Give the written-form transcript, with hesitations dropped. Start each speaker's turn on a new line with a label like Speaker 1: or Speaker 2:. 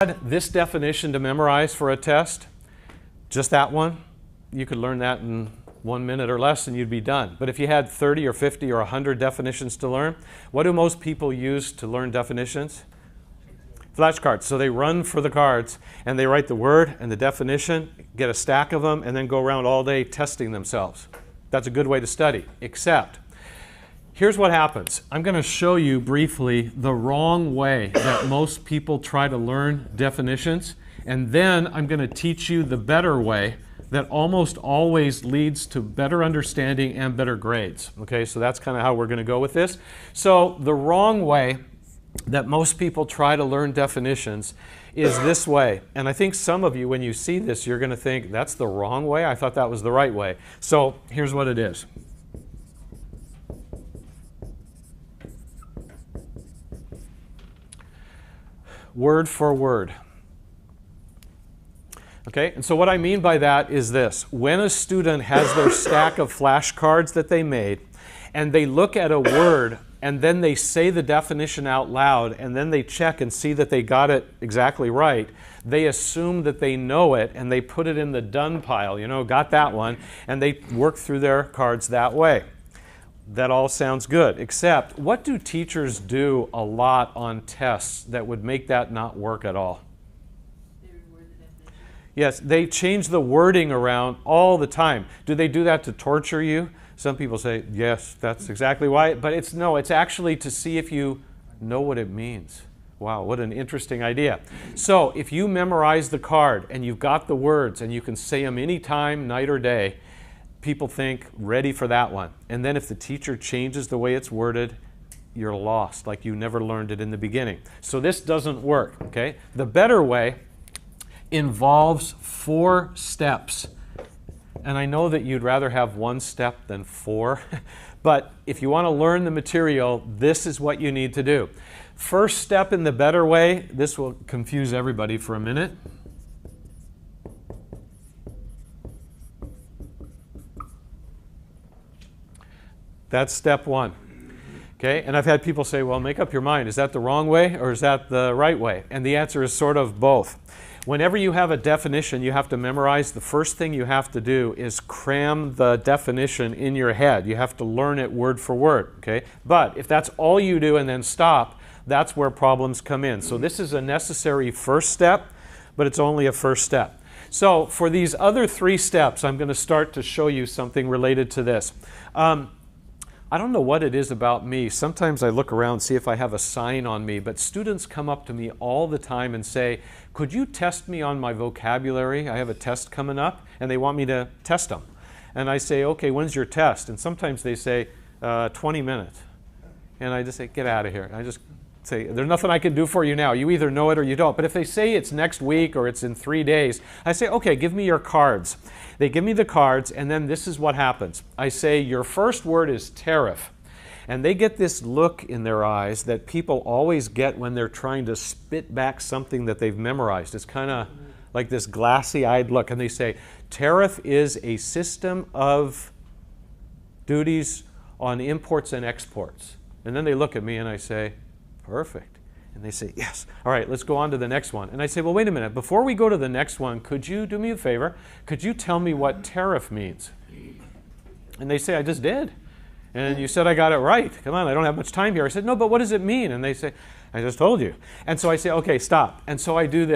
Speaker 1: Had this definition to memorize for a test, just that one, you could learn that in 1 minute or less and you'd be done. But if you had 30 or 50 or 100 definitions to learn, what do most people use to learn definitions? Flashcards. So they run for the cards and they write the word and the definition, get a stack of them, and then go around all day testing themselves. That's a good way to study, except here's what happens. I'm going to show you briefly the wrong way that most people try to learn definitions, and then I'm going to teach you the better way that almost always leads to better understanding and better grades. Okay, so that's kind of how we're going to go with this. So the wrong way that most people try to learn definitions is this way. And I think some of you, when you see this, you're going to think, that's the wrong way? I thought that was the right way. So here's what it is. Word for word. Okay, and so what I mean by that is this. When a student has their stack of flashcards that they made, and they look at a word, and then they say the definition out loud, and then they check and see that they got it exactly right, they assume that they know it, and they put it in the done pile, you know, got that one, and they work through their cards that way. That all sounds good, except what do teachers do a lot on tests that would make that not work at all?
Speaker 2: They reword the definition.
Speaker 1: Yes, they change the wording around all the time. Do they do that to torture you? Some people say, yes, that's exactly why. But it's actually to see if you know what it means. Wow, what an interesting idea. So if you memorize the card and you've got the words and you can say them anytime, night or day, people think, ready for that one. And then if the teacher changes the way it's worded, you're lost, like you never learned it in the beginning. So this doesn't work, okay? The better way involves 4 steps. And I know that you'd rather have 1 step than 4, but if you want to learn the material, this is what you need to do. First step in the better way, this will confuse everybody for a minute. That's step 1. Okay, and I've had people say, well, make up your mind. Is that the wrong way or is that the right way? And the answer is sort of both. Whenever you have a definition you have to memorize, the first thing you have to do is cram the definition in your head. You have to learn it word for word. Okay? But if that's all you do and then stop, that's where problems come in. So this is a necessary first step, but it's only a first step. So for these other 3 steps, I'm going to start to show you something related to this. I don't know what it is about me. Sometimes I look around, see if I have a sign on me, but students come up to me all the time and say, could you test me on my vocabulary? I have a test coming up, and they want me to test them. And I say, okay, when's your test? And sometimes they say, 20 minutes. And I just say, get out of here. I just say, there's nothing I can do for you now. You either know it or you don't. But if they say it's next week or it's in 3 days, I say, okay, give me your cards. They give me the cards, and then this is what happens. I say, your first word is tariff. And they get this look in their eyes that people always get when they're trying to spit back something that they've memorized. It's kind of like this glassy-eyed look. And they say, tariff is a system of duties on imports and exports. And then they look at me and I say, perfect. And they say, yes. All right, let's go on to the next one. And I say, well, wait a minute. Before we go to the next one, could you do me a favor? Could you tell me what tariff means? And they say, I just did. And you said I got it right. Come on, I don't have much time here. I said, no, but what does it mean? And they say, I just told you. And so I say, okay, stop. And so I do this.